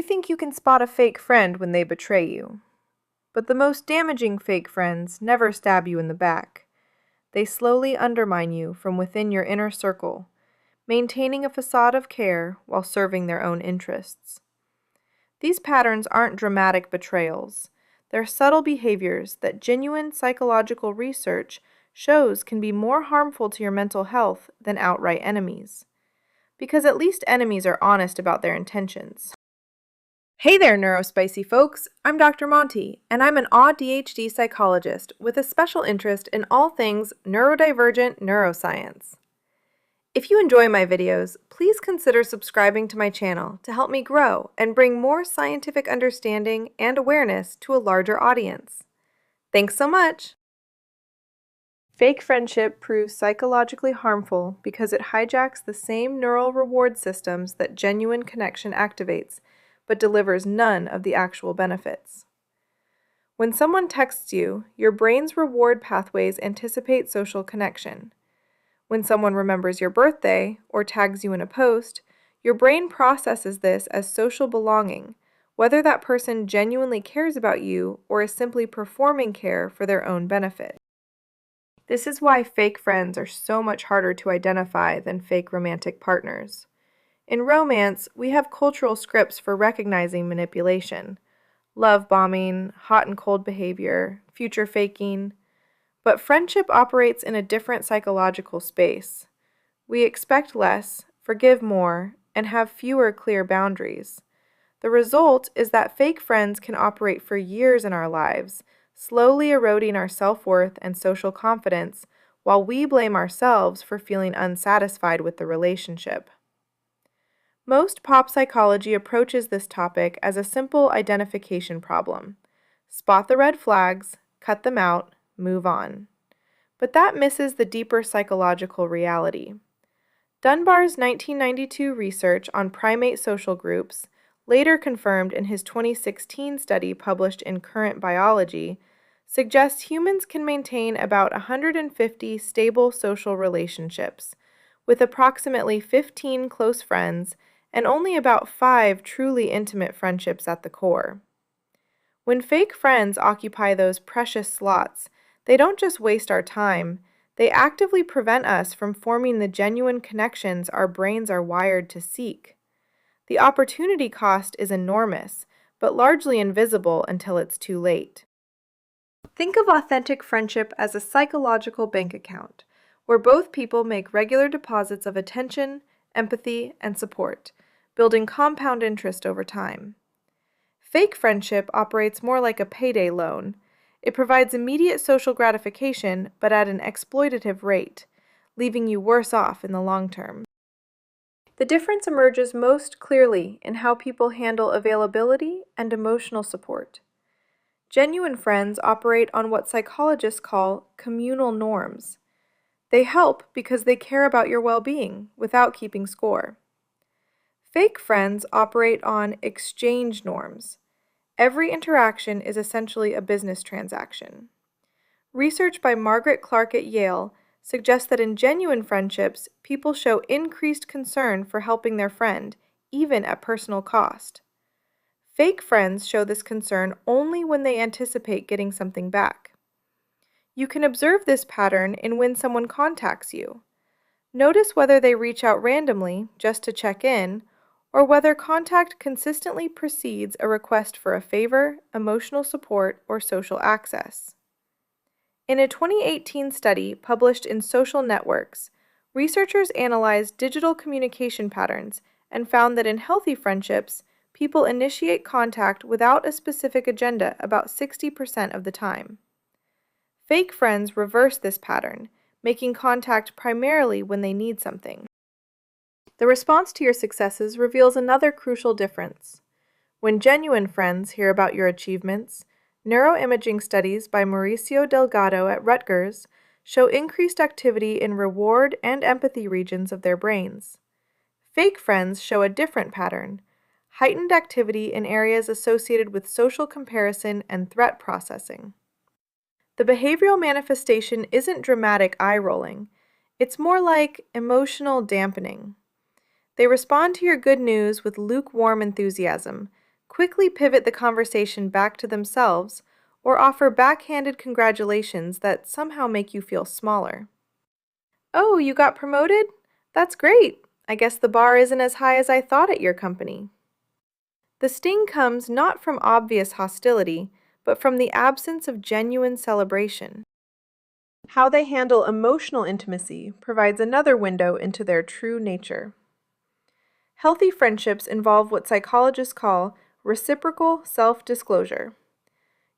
think you can spot a fake friend when they betray you. But the most damaging fake friends never stab you in the back. They slowly undermine you from within your inner circle, maintaining a facade of care while serving their own interests. These patterns aren't dramatic betrayals. They're subtle behaviors that genuine psychological research shows can be more harmful to your mental health than outright enemies. Because at least enemies are honest about their intentions. Hey there, neurospicy folks! I'm Dr. Monty, and I'm an ADHD psychologist with a special interest in all things neurodivergent neuroscience. If you enjoy my videos, please consider subscribing to my channel to help me grow and bring more scientific understanding and awareness to a larger audience. Thanks so much! Fake friendship proves psychologically harmful because it hijacks the same neural reward systems that genuine connection activates, but delivers none of the actual benefits. When someone texts you, your brain's reward pathways anticipate social connection. When someone remembers your birthday or tags you in a post, your brain processes this as social belonging, whether that person genuinely cares about you or is simply performing care for their own benefit. This is why fake friends are so much harder to identify than fake romantic partners. In romance, we have cultural scripts for recognizing manipulation, love bombing, hot and cold behavior, future faking. But friendship operates in a different psychological space. We expect less, forgive more, and have fewer clear boundaries. The result is that fake friends can operate for years in our lives, slowly eroding our self-worth and social confidence, while we blame ourselves for feeling unsatisfied with the relationship. Most pop psychology approaches this topic as a simple identification problem. Spot the red flags, cut them out, move on. But that misses the deeper psychological reality. Dunbar's 1992 research on primate social groups, later confirmed in his 2016 study published in Current Biology, suggests humans can maintain about 150 stable social relationships, with approximately 15 close friends and only about 5 truly intimate friendships at the core. When fake friends occupy those precious slots, they don't just waste our time, they actively prevent us from forming the genuine connections our brains are wired to seek. The opportunity cost is enormous, but largely invisible until it's too late. Think of authentic friendship as a psychological bank account, where both people make regular deposits of attention, empathy, and support, building compound interest over time. Fake friendship operates more like a payday loan. It provides immediate social gratification, but at an exploitative rate, leaving you worse off in the long term. The difference emerges most clearly in how people handle availability and emotional support. Genuine friends operate on what psychologists call communal norms. They help because they care about your well-being without keeping score. Fake friends operate on exchange norms. Every interaction is essentially a business transaction. Research by Margaret Clark at Yale suggests that in genuine friendships, people show increased concern for helping their friend, even at personal cost. Fake friends show this concern only when they anticipate getting something back. You can observe this pattern in when someone contacts you. Notice whether they reach out randomly just to check in, or whether contact consistently precedes a request for a favor, emotional support, or social access. In a 2018 study published in Social Networks, researchers analyzed digital communication patterns and found that in healthy friendships, people initiate contact without a specific agenda about 60% of the time. Fake friends reverse this pattern, making contact primarily when they need something. The response to your successes reveals another crucial difference. When genuine friends hear about your achievements, neuroimaging studies by Mauricio Delgado at Rutgers show increased activity in reward and empathy regions of their brains. Fake friends show a different pattern, heightened activity in areas associated with social comparison and threat processing. The behavioral manifestation isn't dramatic eye-rolling, it's more like emotional dampening. They respond to your good news with lukewarm enthusiasm, quickly pivot the conversation back to themselves, or offer backhanded congratulations that somehow make you feel smaller. "Oh, you got promoted? That's great. I guess the bar isn't as high as I thought at your company." The sting comes not from obvious hostility, but from the absence of genuine celebration. How they handle emotional intimacy provides another window into their true nature. Healthy friendships involve what psychologists call reciprocal self-disclosure.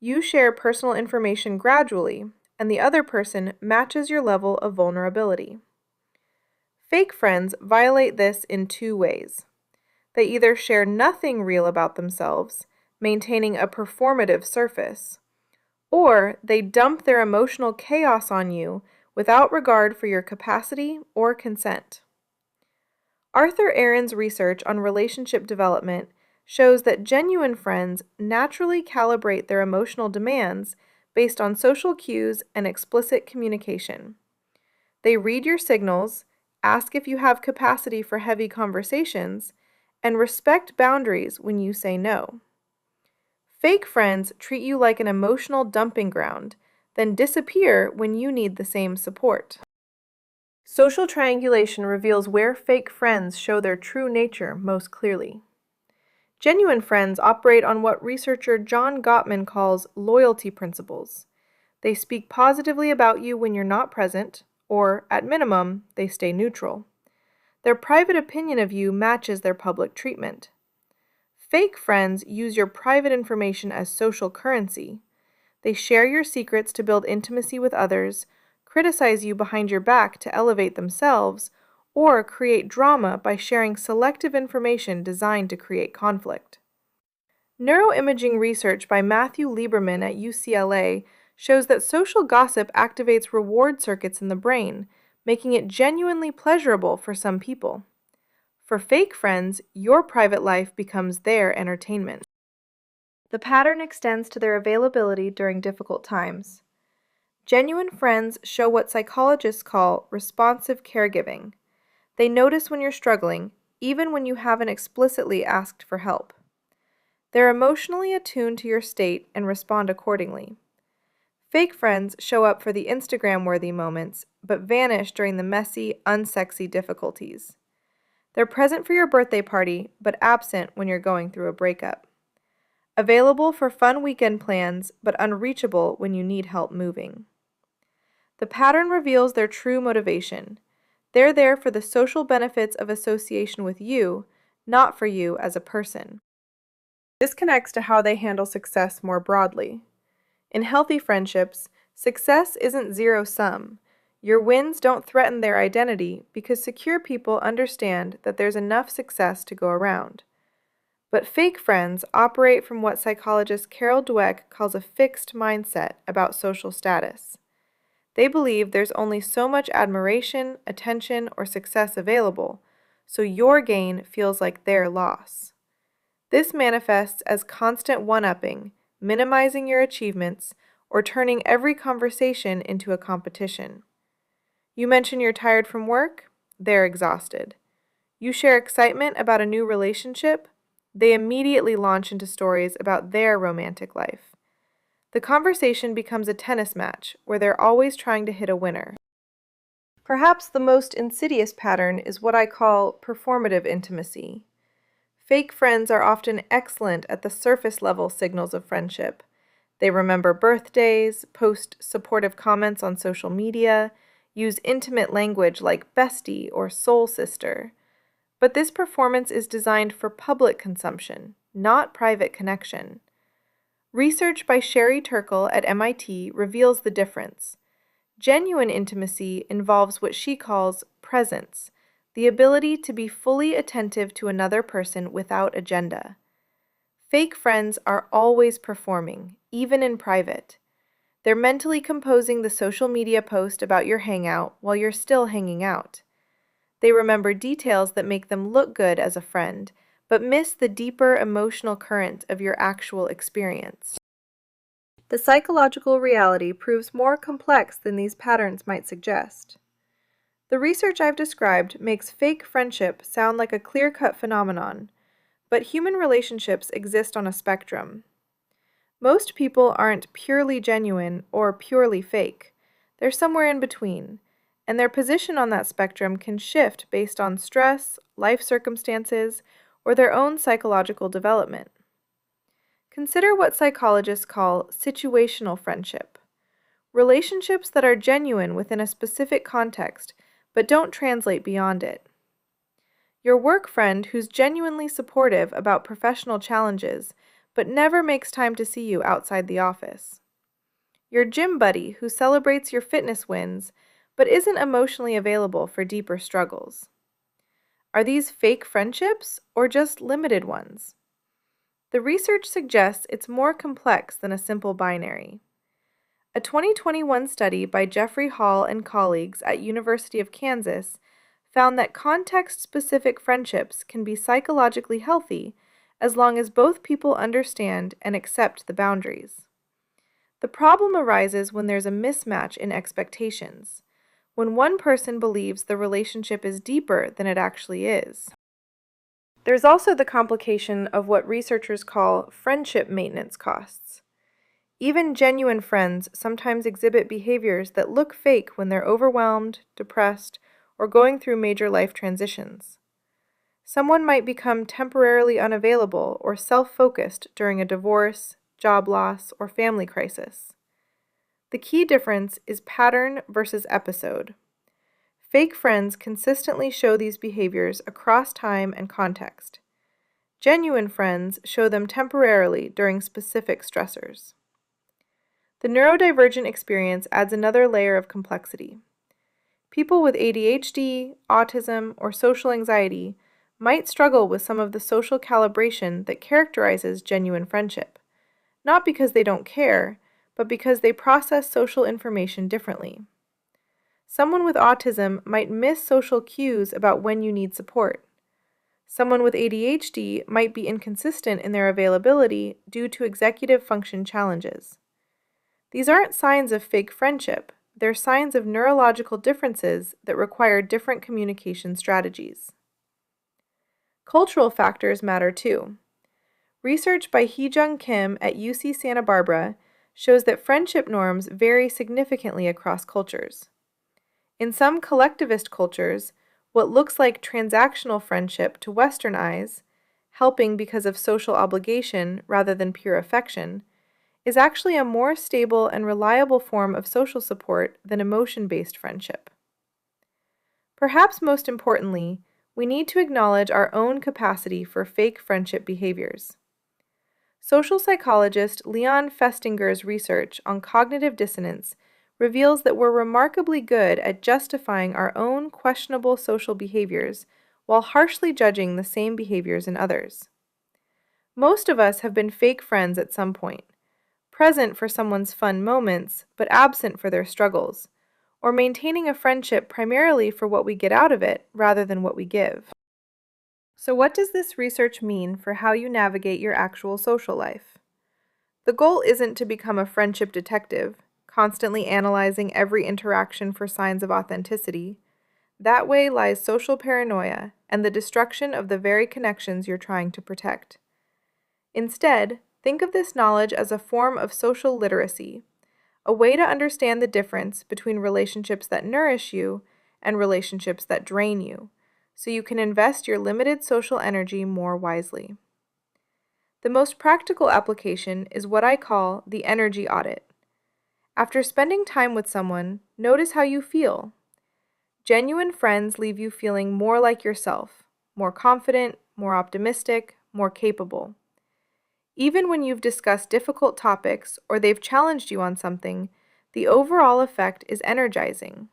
You share personal information gradually, and the other person matches your level of vulnerability. Fake friends violate this in two ways. They either share nothing real about themselves, maintaining a performative surface, or they dump their emotional chaos on you without regard for your capacity or consent. Arthur Aaron's research on relationship development shows that genuine friends naturally calibrate their emotional demands based on social cues and explicit communication. They read your signals, ask if you have capacity for heavy conversations, and respect boundaries when you say no. Fake friends treat you like an emotional dumping ground, then disappear when you need the same support. Social triangulation reveals where fake friends show their true nature most clearly. Genuine friends operate on what researcher John Gottman calls loyalty principles. They speak positively about you when you're not present, or, at minimum, they stay neutral. Their private opinion of you matches their public treatment. Fake friends use your private information as social currency. They share your secrets to build intimacy with others, criticize you behind your back to elevate themselves, or create drama by sharing selective information designed to create conflict. Neuroimaging research by Matthew Lieberman at UCLA shows that social gossip activates reward circuits in the brain, making it genuinely pleasurable for some people. For fake friends, your private life becomes their entertainment. The pattern extends to their availability during difficult times. Genuine friends show what psychologists call responsive caregiving. They notice when you're struggling, even when you haven't explicitly asked for help. They're emotionally attuned to your state and respond accordingly. Fake friends show up for the Instagram-worthy moments, but vanish during the messy, unsexy difficulties. They're present for your birthday party, but absent when you're going through a breakup. Available for fun weekend plans, but unreachable when you need help moving. The pattern reveals their true motivation. They're there for the social benefits of association with you, not for you as a person. This connects to how they handle success more broadly. In healthy friendships, success isn't zero-sum. Your wins don't threaten their identity because secure people understand that there's enough success to go around. But fake friends operate from what psychologist Carol Dweck calls a fixed mindset about social status. They believe there's only so much admiration, attention, or success available, so your gain feels like their loss. This manifests as constant one-upping, minimizing your achievements, or turning every conversation into a competition. You mention you're tired from work? They're exhausted. You share excitement about a new relationship? They immediately launch into stories about their romantic life. The conversation becomes a tennis match where they're always trying to hit a winner. Perhaps the most insidious pattern is what I call performative intimacy. Fake friends are often excellent at the surface level signals of friendship. They remember birthdays, post supportive comments on social media, use intimate language like bestie or soul sister. But this performance is designed for public consumption, not private connection. Research by Sherry Turkle at MIT reveals the difference. Genuine intimacy involves what she calls presence, the ability to be fully attentive to another person without agenda. Fake friends are always performing, even in private. They're mentally composing the social media post about your hangout while you're still hanging out. They remember details that make them look good as a friend, but miss the deeper emotional current of your actual experience. The psychological reality proves more complex than these patterns might suggest. The research I've described makes fake friendship sound like a clear-cut phenomenon, But human relationships exist on a spectrum. Most people aren't purely genuine or purely fake. They're somewhere in between, and their position on that spectrum can shift based on stress, life circumstances, or their own psychological development. Consider what psychologists call situational friendship. Relationships that are genuine within a specific context, but don't translate beyond it. Your work friend who's genuinely supportive about professional challenges, but never makes time to see you outside the office. Your gym buddy who celebrates your fitness wins, but isn't emotionally available for deeper struggles. Are these fake friendships or just limited ones? The research suggests it's more complex than a simple binary. A 2021 study by Jeffrey Hall and colleagues at University of Kansas found that context-specific friendships can be psychologically healthy as long as both people understand and accept the boundaries. The problem arises when there's a mismatch in expectations, when one person believes the relationship is deeper than it actually is. There's also the complication of what researchers call friendship maintenance costs. Even genuine friends sometimes exhibit behaviors that look fake when they're overwhelmed, depressed, or going through major life transitions. Someone might become temporarily unavailable or self-focused during a divorce, job loss, or family crisis. The key difference is pattern versus episode. Fake friends consistently show these behaviors across time and context. Genuine friends show them temporarily during specific stressors. The neurodivergent experience adds another layer of complexity. People with ADHD, autism, or social anxiety might struggle with some of the social calibration that characterizes genuine friendship, not because they don't care, but because they process social information differently. Someone with autism might miss social cues about when you need support. Someone with ADHD might be inconsistent in their availability due to executive function challenges. These aren't signs of fake friendship, they're signs of neurological differences that require different communication strategies. Cultural factors matter too. Research by Hee-Jung Kim at UC Santa Barbara shows that friendship norms vary significantly across cultures. In some collectivist cultures, what looks like transactional friendship to Western eyes, helping because of social obligation rather than pure affection, is actually a more stable and reliable form of social support than emotion-based friendship. Perhaps most importantly, we need to acknowledge our own capacity for fake friendship behaviors. Social psychologist Leon Festinger's research on cognitive dissonance reveals that we're remarkably good at justifying our own questionable social behaviors while harshly judging the same behaviors in others. Most of us have been fake friends at some point, present for someone's fun moments, but absent for their struggles, or maintaining a friendship primarily for what we get out of it rather than what we give. So what does this research mean for how you navigate your actual social life? The goal isn't to become a friendship detective, constantly analyzing every interaction for signs of authenticity. That way lies social paranoia and the destruction of the very connections you're trying to protect. Instead, think of this knowledge as a form of social literacy, a way to understand the difference between relationships that nourish you and relationships that drain you, so you can invest your limited social energy more wisely. The most practical application is what I call the energy audit. After spending time with someone, notice how you feel. Genuine friends leave you feeling more like yourself, more confident, more optimistic, more capable. Even when you've discussed difficult topics or they've challenged you on something, the overall effect is energizing.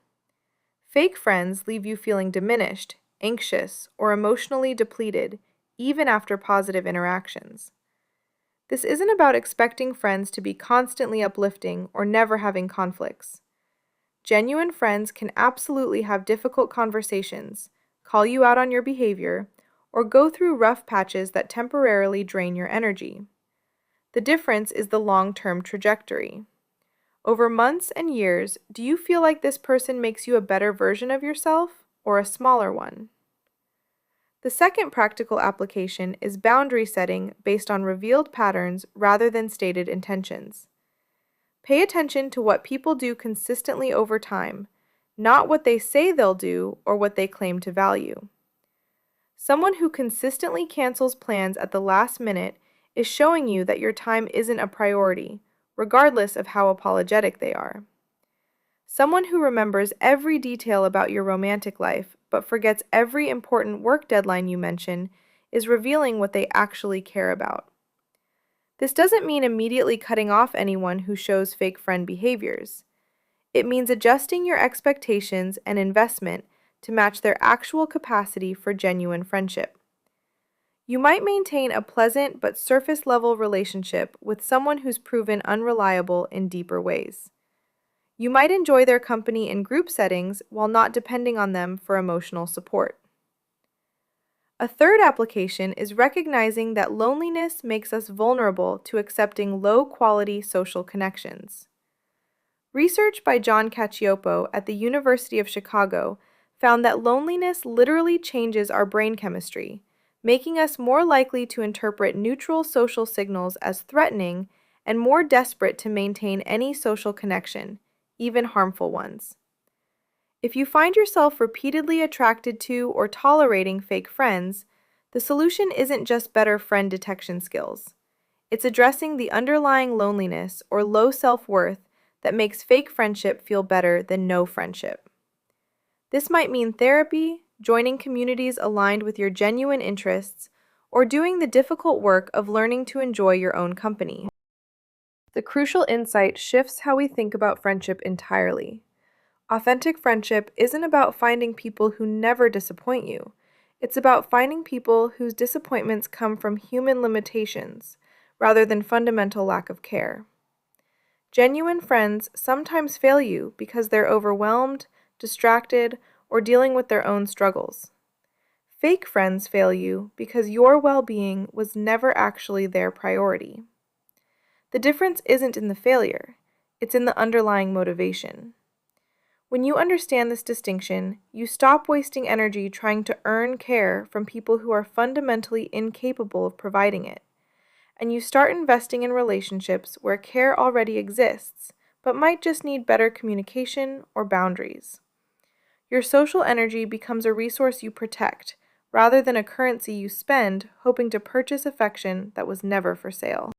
Fake friends leave you feeling diminished, anxious, or emotionally depleted, even after positive interactions. This isn't about expecting friends to be constantly uplifting or never having conflicts. Genuine friends can absolutely have difficult conversations, call you out on your behavior, or go through rough patches that temporarily drain your energy. The difference is the long-term trajectory. Over months and years, do you feel like this person makes you a better version of yourself or a smaller one? The second practical application is boundary setting based on revealed patterns rather than stated intentions. Pay attention to what people do consistently over time, not what they say they'll do or what they claim to value. Someone who consistently cancels plans at the last minute is showing you that your time isn't a priority, regardless of how apologetic they are. Someone who remembers every detail about your romantic life but forgets every important work deadline you mention is revealing what they actually care about. This doesn't mean immediately cutting off anyone who shows fake friend behaviors. It means adjusting your expectations and investment to match their actual capacity for genuine friendship. You might maintain a pleasant but surface-level relationship with someone who's proven unreliable in deeper ways. You might enjoy their company in group settings while not depending on them for emotional support. A third application is recognizing that loneliness makes us vulnerable to accepting low-quality social connections. Research by John Cacioppo at the University of Chicago found that loneliness literally changes our brain chemistry, making us more likely to interpret neutral social signals as threatening and more desperate to maintain any social connection, even harmful ones. If you find yourself repeatedly attracted to or tolerating fake friends, the solution isn't just better friend detection skills. It's addressing the underlying loneliness or low self-worth that makes fake friendship feel better than no friendship. This might mean therapy, joining communities aligned with your genuine interests, or doing the difficult work of learning to enjoy your own company. The crucial insight shifts how we think about friendship entirely. Authentic friendship isn't about finding people who never disappoint you. It's about finding people whose disappointments come from human limitations, rather than fundamental lack of care. Genuine friends sometimes fail you because they're overwhelmed, distracted, or dealing with their own struggles. Fake friends fail you because your well-being was never actually their priority. The difference isn't in the failure, it's in the underlying motivation. When you understand this distinction, you stop wasting energy trying to earn care from people who are fundamentally incapable of providing it, and you start investing in relationships where care already exists, but might just need better communication or boundaries. Your social energy becomes a resource you protect, rather than a currency you spend hoping to purchase affection that was never for sale.